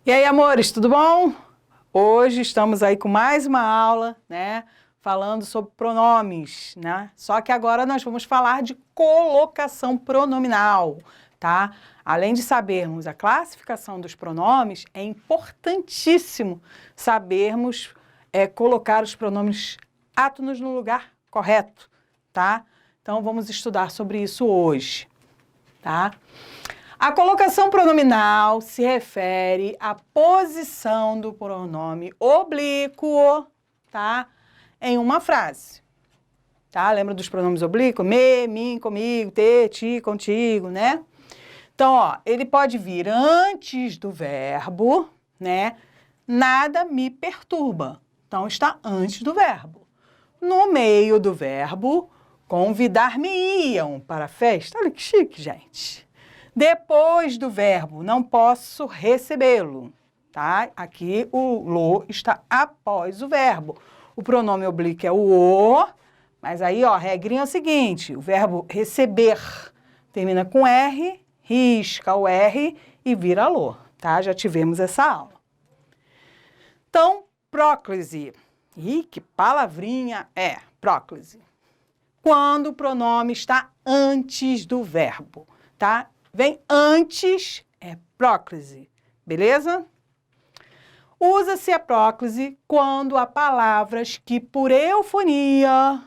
E aí, amores, tudo bom? Hoje estamos aí com mais uma aula, né? Falando sobre pronomes, né? Só que agora nós vamos falar de colocação pronominal, tá? Além de sabermos a classificação dos pronomes, é importantíssimo sabermos colocar os pronomes átonos no lugar correto, tá? Então vamos estudar sobre isso hoje, tá? A colocação pronominal se refere à posição do pronome oblíquo, tá? Em uma frase, tá? Lembra dos pronomes oblíquos? Me, mim, comigo, te, ti, contigo, né? Então, ó, ele pode vir antes do verbo, né? Nada me perturba. Então, está antes do verbo. No meio do verbo, convidar-me-iam para a festa. Olha que chique, gente. Depois do verbo, não posso recebê-lo, tá? Aqui o lo está após o verbo. O pronome oblíquo é o, mas aí, ó, a regrinha é o seguinte, o verbo receber termina com R, risca o R e vira lo, tá? Já tivemos essa aula. Então, próclise. Ih, que palavrinha é próclise. Quando o pronome está antes do verbo, tá? Vem antes, é próclise, beleza? Usa-se a próclise quando há palavras que, por eufonia,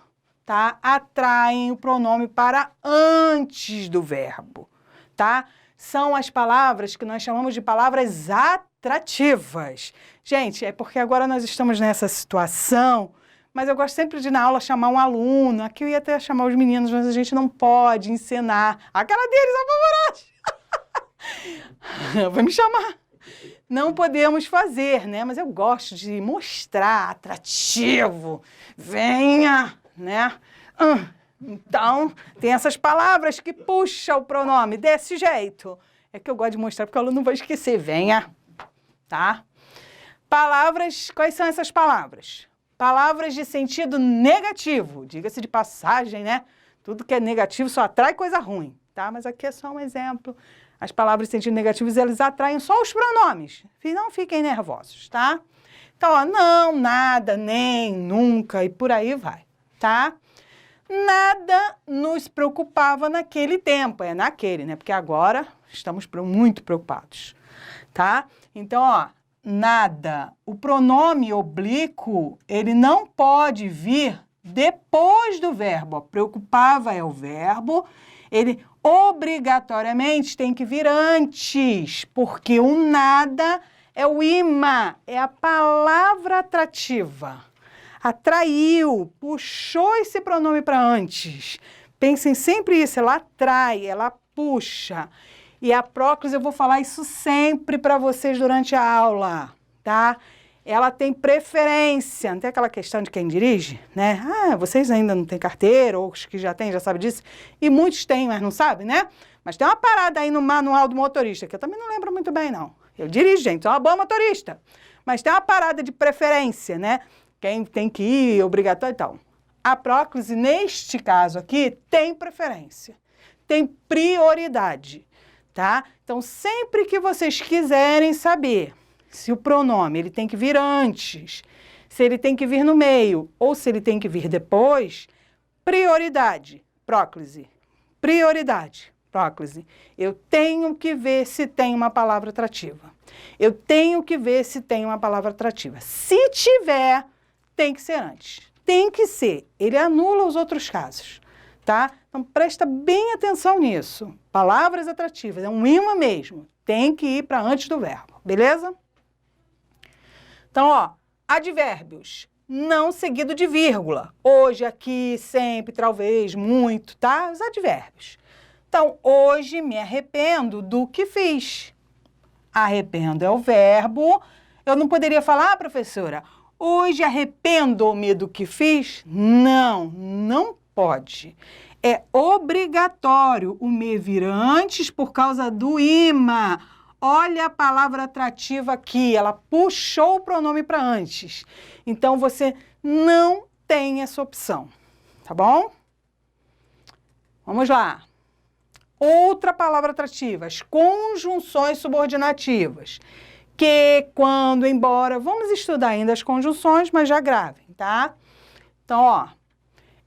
tá, atraem o pronome para antes do verbo, tá? São as palavras que nós chamamos de palavras atrativas. Gente, é porque agora nós estamos nessa situação, mas eu gosto sempre de, na aula, chamar um aluno. Aqui eu ia até chamar os meninos, mas a gente não pode ensinar. A cara deles apavorados. Vai me chamar. Não podemos fazer, né? Mas eu gosto de mostrar atrativo. Venha, né? Então, tem essas palavras que puxam o pronome desse jeito. É que eu gosto de mostrar, porque o aluno não vai esquecer. Venha, tá? Palavras, quais são essas palavras? Palavras de sentido negativo, diga-se de passagem, né? Tudo que é negativo só atrai coisa ruim, tá? Mas aqui é só um exemplo. As palavras de sentido negativo, elas atraem só os pronomes. Não fiquem nervosos, tá? Então, ó, não, nada, nem, nunca e por aí vai, tá? Nada nos preocupava naquele tempo, é naquele, né? Porque agora estamos muito preocupados, tá? Então, ó, nada. O pronome oblíquo, ele não pode vir depois do verbo. Preocupava é o verbo, ele obrigatoriamente tem que vir antes, porque o nada é o ima, é a palavra atrativa. Atraiu, puxou esse pronome para antes. Pensem sempre isso, ela atrai, ela puxa. E a próclise, eu vou falar isso sempre para vocês durante a aula, tá? Ela tem preferência, não tem aquela questão de quem dirige, né? Ah, vocês ainda não têm carteira, ou os que já têm já sabem disso. E muitos têm, mas não sabem, né? Mas tem uma parada aí no manual do motorista, que eu também não lembro muito bem, não. Eu dirijo, gente, sou uma boa motorista. Mas tem uma parada de preferência, né? Quem tem que ir, obrigatório e tal. A próclise, neste caso aqui, tem preferência. Tem prioridade. Tá? Então, sempre que vocês quiserem saber se o pronome ele tem que vir antes, se ele tem que vir no meio ou se ele tem que vir depois, prioridade, próclise. Prioridade, próclise. Eu tenho que ver se tem uma palavra atrativa. Eu tenho que ver se tem uma palavra atrativa. Se tiver, tem que ser antes. Tem que ser. Ele anula os outros casos. Tá? Então, presta bem atenção nisso. Palavras atrativas, é um imã mesmo. Tem que ir para antes do verbo, beleza? Então, ó, advérbios, não seguido de vírgula. Hoje, aqui, sempre, talvez, muito, tá? Os advérbios. Então, hoje me arrependo do que fiz. Arrependo é o verbo. Eu não poderia falar, professora, hoje arrependo-me do que fiz? Não, não pode. É obrigatório o me vir antes por causa do ima. Olha a palavra atrativa aqui, ela puxou o pronome para antes. Então, você não tem essa opção, tá bom? Vamos lá. Outra palavra atrativa, as conjunções subordinativas. que, quando, embora. Vamos estudar ainda as conjunções, mas já gravem, tá? Então, ó.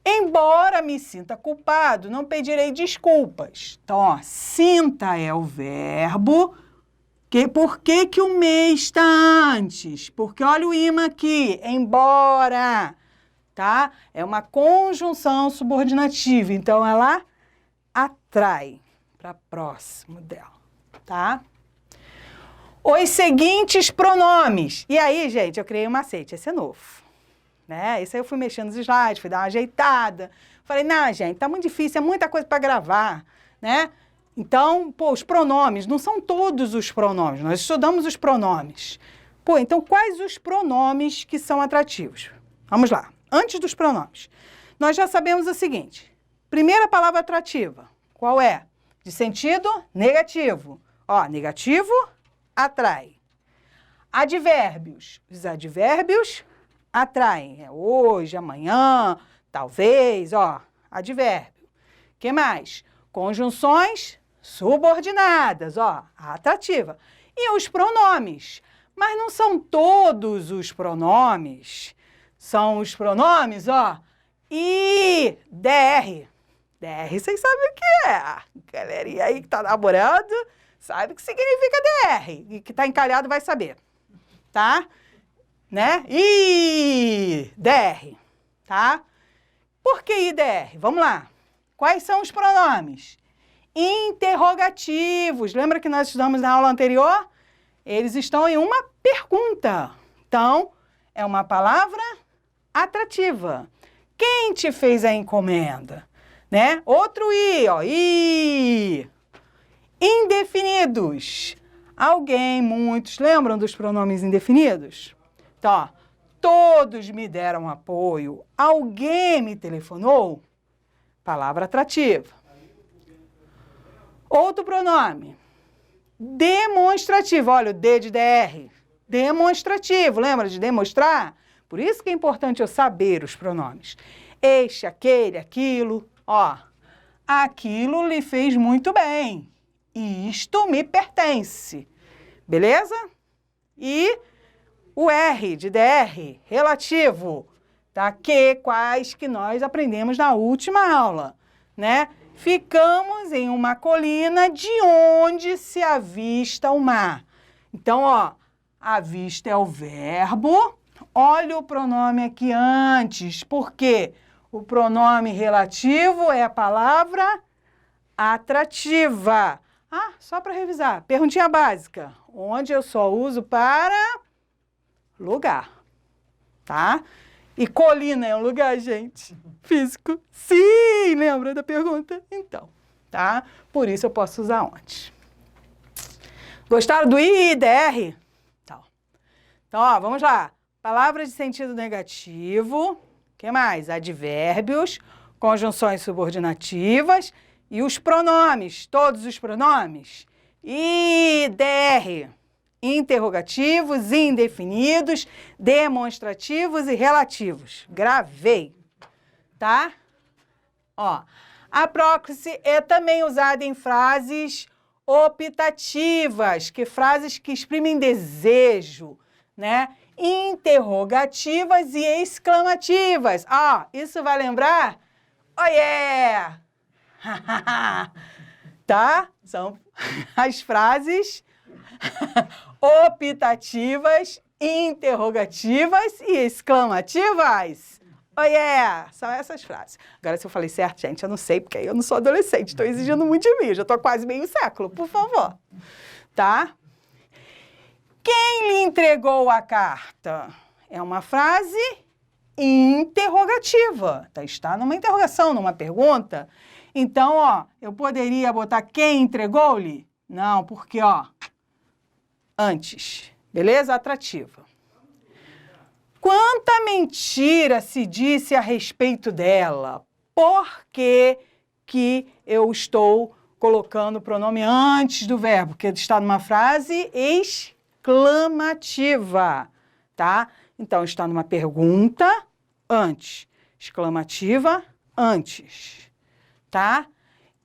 Embora me sinta culpado, não pedirei desculpas. Então, ó, sinta é o verbo. Por que o me está antes? Porque olha o imã aqui, embora, tá? É uma conjunção subordinativa, então ela atrai para próximo dela, tá? Os seguintes pronomes. E aí, gente, eu criei um macete, esse é novo. Né? Esse aí eu fui mexendo nos slides, fui dar uma ajeitada. Falei, não, gente, tá muito difícil, é muita coisa para gravar, né? Então, pô, os pronomes, não são todos os pronomes, nós estudamos os pronomes. Pô, então quais os pronomes que são atrativos? Vamos lá, antes dos pronomes. Nós já sabemos o seguinte, primeira palavra atrativa, qual é? De sentido negativo. Ó, negativo, atrai. Advérbios, os advérbios atraem, é hoje, amanhã, talvez, ó, advérbio. Que mais? Conjunções subordinadas, ó, atrativa. E os pronomes, mas não são todos os pronomes, são os pronomes, ó, I, DR. DR, vocês sabem o que é. Galerinha aí que tá namorando, sabe o que significa DR. E que tá encalhado vai saber, tá? Né? IDR, tá? Por que IDR? Vamos lá. Quais são os pronomes? Interrogativos. Lembra que nós estudamos na aula anterior? Eles estão em uma pergunta. Então, é uma palavra atrativa. Quem te fez a encomenda? Né? Outro I, ó. I. Indefinidos. Alguém, muitos, lembram dos pronomes indefinidos? Então, ó, todos me deram apoio. Alguém me telefonou? Palavra atrativa. Outro pronome. Demonstrativo. Olha, o D de DR. Demonstrativo. Lembra de demonstrar? Por isso que é importante eu saber os pronomes. Este, aquele, aquilo. Ó, aquilo lhe fez muito bem. Isto me pertence. Beleza? E o R de DR, relativo, tá? Quais que nós aprendemos na última aula, né? Ficamos em uma colina de onde se avista o mar. Então, ó, avista é o verbo. Olha o pronome aqui antes, porque o pronome relativo é a palavra atrativa. Ah, só para revisar, perguntinha básica. Onde eu só uso para lugar, tá? E colina é um lugar, gente, físico? Sim, lembra da pergunta? Então, tá? Por isso eu posso usar onde. Gostaram do I e DR? Então, ó, vamos lá. Palavras de sentido negativo. O que mais? Advérbios, conjunções subordinativas e os pronomes. Todos os pronomes. I, DR. Interrogativos, indefinidos, demonstrativos e relativos. Gravei, tá? Ó, a próclise é também usada em frases optativas, frases que exprimem desejo, né? Interrogativas e exclamativas. Ó, isso vai lembrar? Oh yeah! Tá? São as frases optativas, interrogativas e exclamativas. Oh yeah! São essas frases. Agora, se eu falei certo, gente, eu não sei, porque eu não sou adolescente. Estou exigindo muito de mim. Já estou quase meio século, por favor. Tá? Quem lhe entregou a carta? É uma frase interrogativa. Tá? Está numa interrogação, numa pergunta. Então, ó, eu poderia botar quem entregou-lhe? Não, porque, ó, antes, beleza? Atrativa. Quanta mentira se disse a respeito dela? Por que eu estou colocando o pronome antes do verbo? Porque está numa frase exclamativa, tá? Então, está numa pergunta, antes. Exclamativa, antes, tá?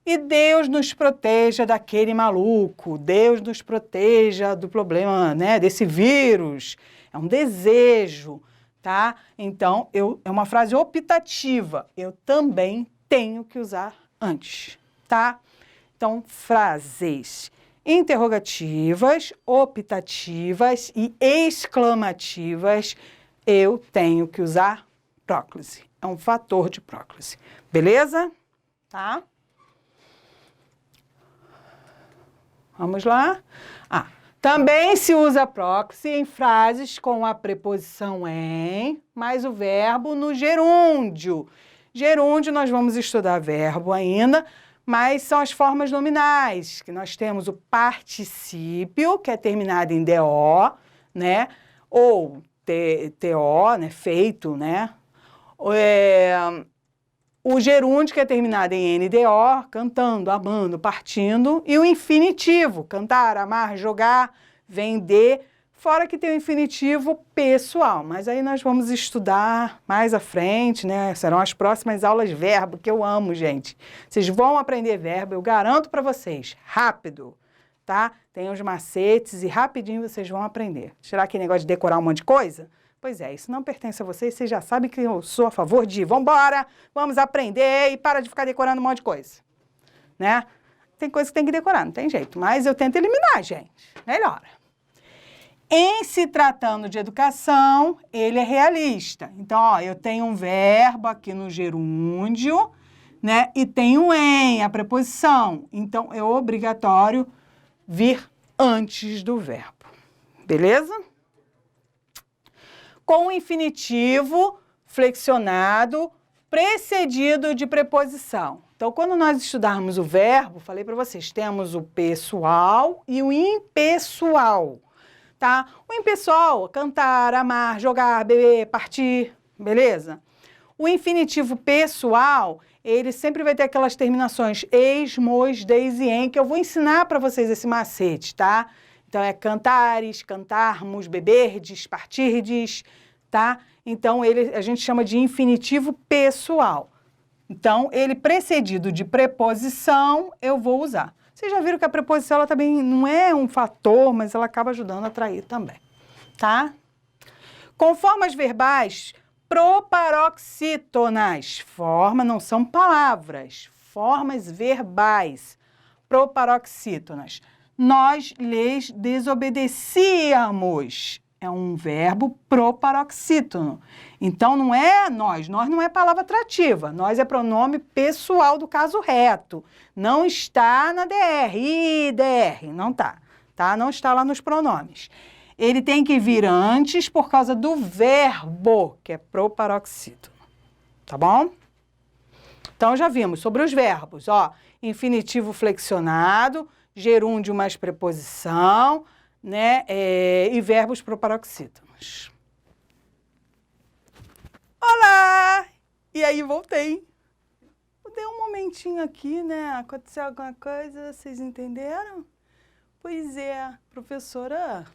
E Deus nos proteja daquele maluco, Deus nos proteja do problema, né, desse vírus. É um desejo, tá? Então, é uma frase optativa. Eu também tenho que usar antes, tá? Então, frases interrogativas, optativas e exclamativas, eu tenho que usar próclise. É um fator de próclise. Beleza? Tá? Vamos lá? Também se usa próclise em frases com a preposição em, mais o verbo no gerúndio. Gerúndio, nós vamos estudar verbo ainda, mas são as formas nominais, que nós temos o particípio, que é terminado em DO, né? Ou TO, né? Feito, né? O gerúndio, que é terminado em NDO, cantando, amando, partindo, e o infinitivo, cantar, amar, jogar, vender, fora que tem o infinitivo pessoal. Mas aí nós vamos estudar mais à frente, né? Serão as próximas aulas verbo, que eu amo, gente. Vocês vão aprender verbo, eu garanto para vocês, rápido, tá? Tem uns macetes e rapidinho vocês vão aprender. Tirar aquele negócio de decorar um monte de coisa? Pois é, isso não pertence a vocês, vocês já sabem que eu sou a favor de vambora, vamos aprender e para de ficar decorando um monte de coisa, né? Tem coisa que tem que decorar, não tem jeito, mas eu tento eliminar, gente, melhora. Em se tratando de educação, ele é realista. Então, ó, eu tenho um verbo aqui no gerúndio, né? E tenho em, a preposição. Então, é obrigatório vir antes do verbo, beleza? Com o infinitivo flexionado precedido de preposição. Então, quando nós estudarmos o verbo, falei para vocês, temos o pessoal e o impessoal, tá? O impessoal, cantar, amar, jogar, beber, partir, beleza? O infinitivo pessoal, ele sempre vai ter aquelas terminações eis, mos, deis e em, que eu vou ensinar para vocês esse macete, tá? Então, é cantares, cantarmos, beberdes, partirdes, tá? Então, a gente chama de infinitivo pessoal. Então, ele precedido de preposição, eu vou usar. Vocês já viram que a preposição, ela também não é um fator, mas ela acaba ajudando a atrair também, tá? Com formas verbais proparoxítonas. Forma não são palavras, formas verbais proparoxítonas. Nós lhes desobedecíamos. É um verbo proparoxítono. Então, não é nós não é palavra atrativa. Nós é pronome pessoal do caso reto. Não está na DR, IDR, não está. Tá? Não está lá nos pronomes. Ele tem que vir antes por causa do verbo, que é proparoxítono. Tá bom? Então, já vimos sobre os verbos, ó. Infinitivo flexionado, gerúndio mais preposição, né? E verbos proparoxítonos. Olá! E aí, voltei. Dei um momentinho aqui, né? Aconteceu alguma coisa, vocês entenderam? Pois é, professora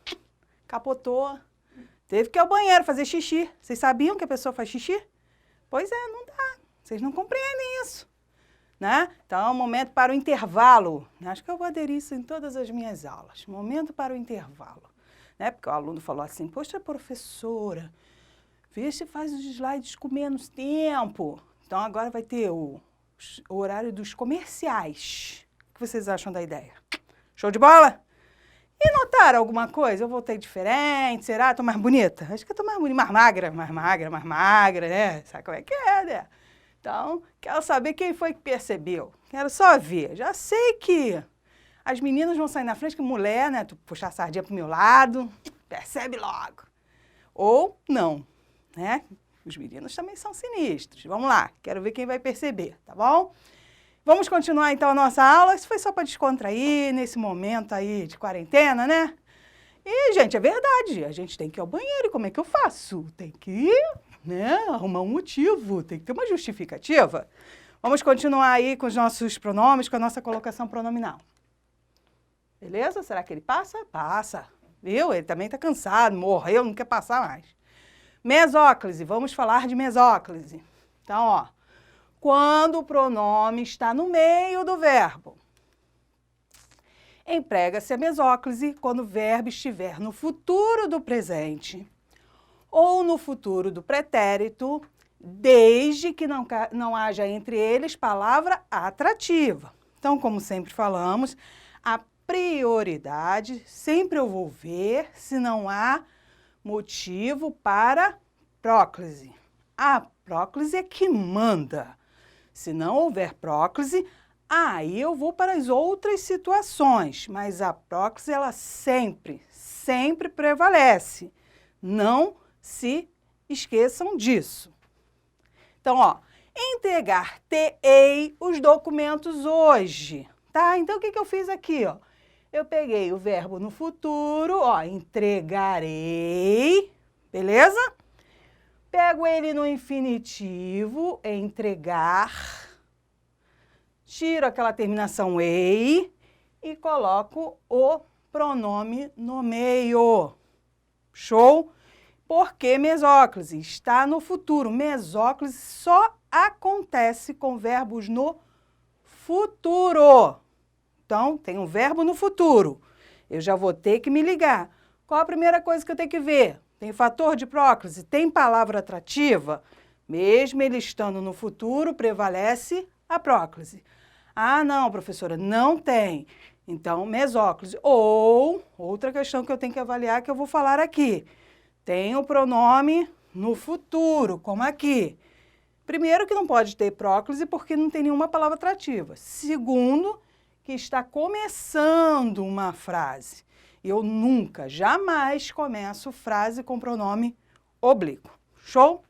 capotou. Teve que ir ao banheiro fazer xixi. Vocês sabiam que a pessoa faz xixi? Pois é, não dá. Vocês não compreendem isso, né? Então, é um momento para o intervalo. Acho que eu vou aderir isso em todas as minhas aulas. Momento para o intervalo. Né? Porque o aluno falou assim, poxa, professora, vê se faz os slides com menos tempo. Então, agora vai ter o horário dos comerciais. O que vocês acham da ideia? Show de bola? E notaram alguma coisa? Eu voltei diferente, será? Tô mais bonita? Acho que eu tô mais bonita, mais magra, né? Sabe como é que é, né? Então, quero saber quem foi que percebeu. Quero só ver. Já sei que as meninas vão sair na frente, que mulher, né? Tu puxar a sardinha pro meu lado, percebe logo. Ou não, né? Os meninos também são sinistros. Vamos lá, quero ver quem vai perceber, tá bom? Vamos continuar, então, a nossa aula. Isso foi só para descontrair nesse momento aí de quarentena, né? E, gente, é verdade. A gente tem que ir ao banheiro. E como é que eu faço? Tem que ir, né? Arrumar um motivo. Tem que ter uma justificativa. Vamos continuar aí com os nossos pronomes, com a nossa colocação pronominal. Beleza? Será que ele passa? Passa. Viu? Ele também está cansado, morreu, não quer passar mais. Mesóclise. Vamos falar de mesóclise. Então, ó. quando o pronome está no meio do verbo. Emprega-se a mesóclise quando o verbo estiver no futuro do presente ou no futuro do pretérito, desde que não haja entre eles palavra atrativa. Então, como sempre falamos, a prioridade sempre eu vou ver se não há motivo para próclise. A próclise é que manda. Se não houver próclise, aí eu vou para as outras situações, mas a próclise ela sempre prevalece. Não se esqueçam disso. Então, ó, entregar-te-ei os documentos hoje, tá? Então, o que eu fiz aqui, ó? Eu peguei o verbo no futuro, ó, entregarei, beleza? Pego ele no infinitivo, entregar, tiro aquela terminação ei e coloco o pronome no meio. Show? Porque mesóclise está no futuro. Mesóclise só acontece com verbos no futuro. Então, tem um verbo no futuro. Eu já vou ter que me ligar. Qual a primeira coisa que eu tenho que ver? Tem fator de próclise? Tem palavra atrativa? Mesmo ele estando no futuro, prevalece a próclise. Ah, não, professora, não tem. Então, mesóclise. Ou, outra questão que eu tenho que avaliar, que eu vou falar aqui. Tem o pronome no futuro, como aqui. Primeiro, que não pode ter próclise porque não tem nenhuma palavra atrativa. Segundo, que está começando uma frase. Eu nunca, jamais começo frase com pronome oblíquo. Show?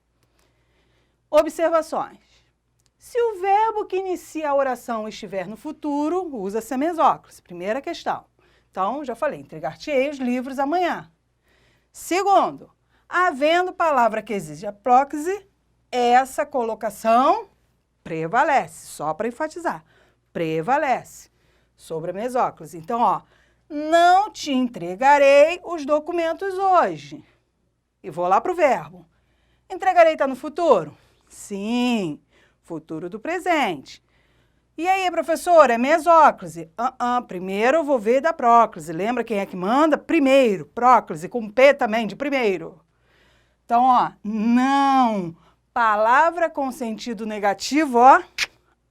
Observações. Se o verbo que inicia a oração estiver no futuro, usa-se a mesóclise. Primeira questão. Então, já falei, entregar-te-ei os livros amanhã. Segundo, havendo palavra que exige a próclise, essa colocação prevalece, só para enfatizar, prevalece sobre a mesóclise. Então, ó, não te entregarei os documentos hoje. E vou lá para o verbo. Entregarei está no futuro? Sim, futuro do presente. E aí, professora, é mesóclise? Primeiro eu vou ver da próclise. Lembra quem é que manda? Primeiro, próclise, com P também, de primeiro. Então, ó, não. Palavra com sentido negativo, ó,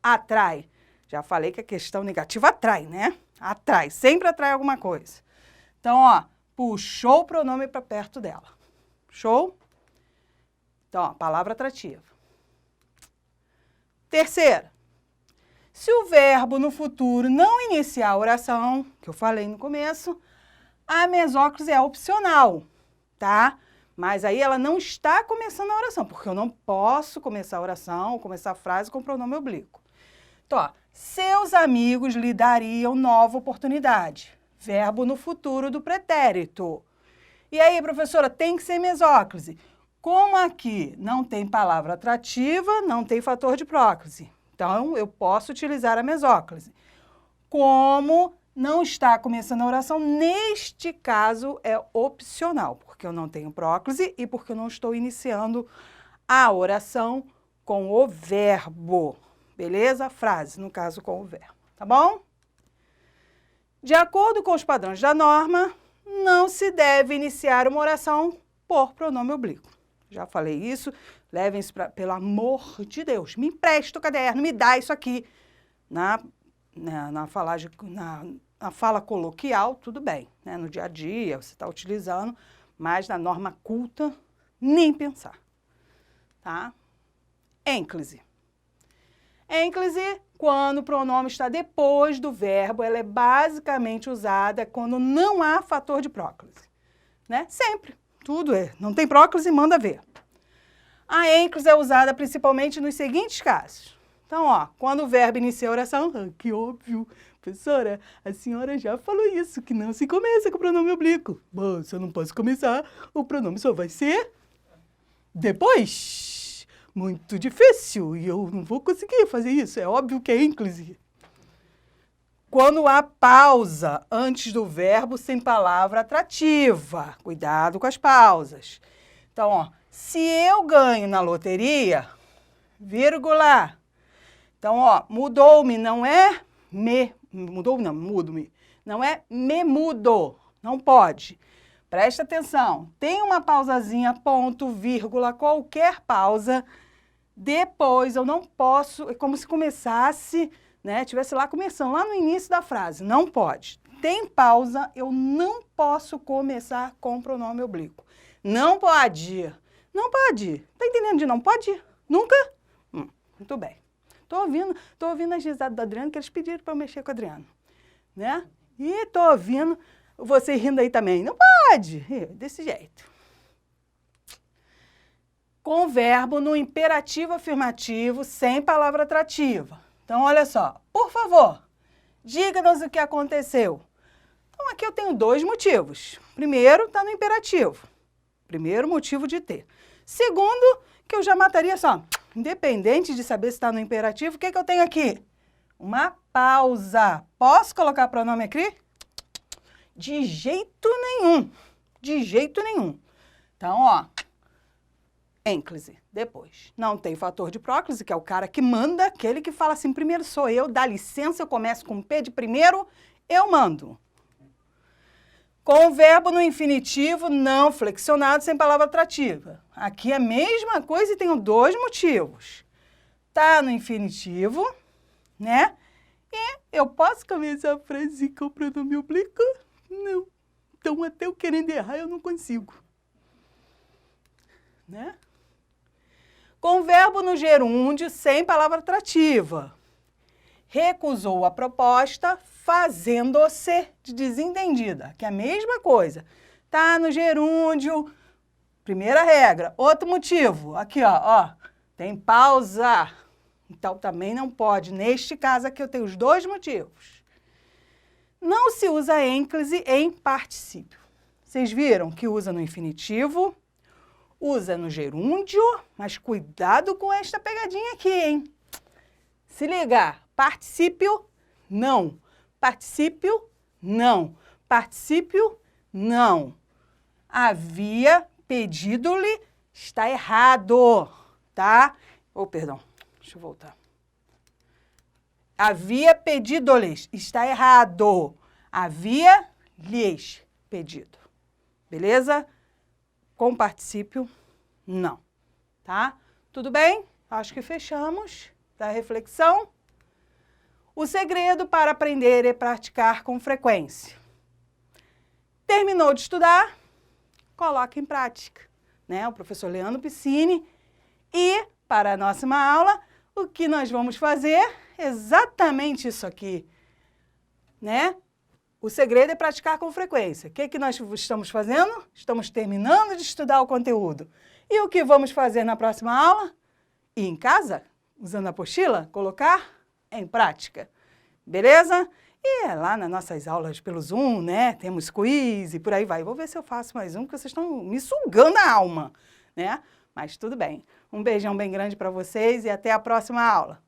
atrai. Já falei que a questão negativa atrai, né? Atrai, sempre atrai alguma coisa. Então, ó, puxou o pronome para perto dela. Show? Então, ó, palavra atrativa. Terceira. Se o verbo no futuro não iniciar a oração, que eu falei no começo, a mesóclise é opcional, tá? Mas aí ela não está começando a oração, porque eu não posso começar a oração, começar a frase com pronome oblíquo. Então, ó, seus amigos lhe dariam nova oportunidade. Verbo no futuro do pretérito. E aí, professora, tem que ser mesóclise. Como aqui não tem palavra atrativa, não tem fator de próclise. Então, eu posso utilizar a mesóclise. Como não está começando a oração, neste caso é opcional, porque eu não tenho próclise e porque eu não estou iniciando a oração com o verbo. Beleza? Frase, no caso, com o verbo. Tá bom? De acordo com os padrões da norma, não se deve iniciar uma oração por pronome oblíquo. Já falei isso. Levem isso para, pelo amor de Deus, me empresta o caderno, me dá isso aqui. Na fala coloquial, tudo bem, né? No dia a dia, você está utilizando, mas na norma culta, nem pensar. Tá? Ênclise. Ênclise, quando o pronome está depois do verbo, ela é basicamente usada quando não há fator de próclise. Né? Sempre, tudo é. Não tem próclise, manda ver. A ênclise é usada principalmente nos seguintes casos. Então, ó, quando o verbo inicia a oração, que óbvio, professora, a senhora já falou isso, que não se começa com o pronome oblíquo. Bom, se eu não posso começar, o pronome só vai ser depois. Muito difícil, e eu não vou conseguir fazer isso, é óbvio que é ênclise. Quando há pausa antes do verbo sem palavra atrativa, cuidado com as pausas. Então, ó, se eu ganho na loteria, vírgula, Então, ó, mudou-me não é mudou não, mudo-me. Não é me mudo, não pode. Presta atenção, tem uma pausazinha, ponto, vírgula, qualquer pausa, depois eu não posso, é como se começasse, né, tivesse lá começando, lá no início da frase, não pode. Tem pausa, eu não posso começar com pronome oblíquo. Não pode. Não pode. Tá entendendo de não pode? Nunca? Muito bem. Tô ouvindo as risadas do Adriano, que eles pediram para eu mexer com o Adriano, né? E tô ouvindo você rindo aí também. Não pode. Desse jeito. Com verbo no imperativo afirmativo, sem palavra atrativa. Então, olha só. Por favor, diga-nos o que aconteceu. Então, aqui eu tenho dois motivos. Primeiro, está no imperativo. Primeiro motivo de ter. Segundo, que eu já mataria só. Independente de saber se está no imperativo, o que eu tenho aqui? Uma pausa. Posso colocar pronome aqui? De jeito nenhum. De jeito nenhum. Então, ó, ênclise, depois. Não tem fator de próclise, que é o cara que manda, aquele que fala assim, primeiro sou eu, dá licença, eu começo com P de primeiro, eu mando. Com o verbo no infinitivo não flexionado, sem palavra atrativa. Aqui é a mesma coisa e tenho dois motivos. Tá no infinitivo, né? E eu posso começar a frase com o pronome oblíquo? Não. Então, até eu querendo errar, eu não consigo. Né? Com o verbo no gerúndio, sem palavra atrativa. Recusou a proposta, fazendo-se de desentendida, que é a mesma coisa. Tá no gerúndio, primeira regra. Outro motivo, aqui ó, tem pausa. Então também não pode. Neste caso aqui eu tenho os dois motivos. Não se usa ênclise em particípio. Vocês viram que usa no infinitivo, usa no gerúndio, mas cuidado com esta pegadinha aqui, hein? Se ligar, particípio, não. Particípio, não. Particípio, não. Havia pedido-lhe, está errado, tá? Oh, perdão, deixa eu voltar. Havia pedido-lhes, está errado. Havia lhes pedido. Beleza? Com particípio, não. Tá? Tudo bem? Acho que fechamos. Da reflexão. O segredo para aprender e praticar com frequência. Terminou de estudar? Coloca em prática. Né? O professor Leandro Piscini. E, para a nossa aula, o que nós vamos fazer? Exatamente isso aqui. Né? O segredo é praticar com frequência. O que nós estamos fazendo? Estamos terminando de estudar o conteúdo. E o que vamos fazer na próxima aula? Ir em casa, usando a apostila, colocar em prática. Beleza? E é lá nas nossas aulas pelo Zoom, né? Temos quiz e por aí vai. Vou ver se eu faço mais um, porque vocês estão me sugando a alma, né? Mas tudo bem. Um beijão bem grande para vocês e até a próxima aula.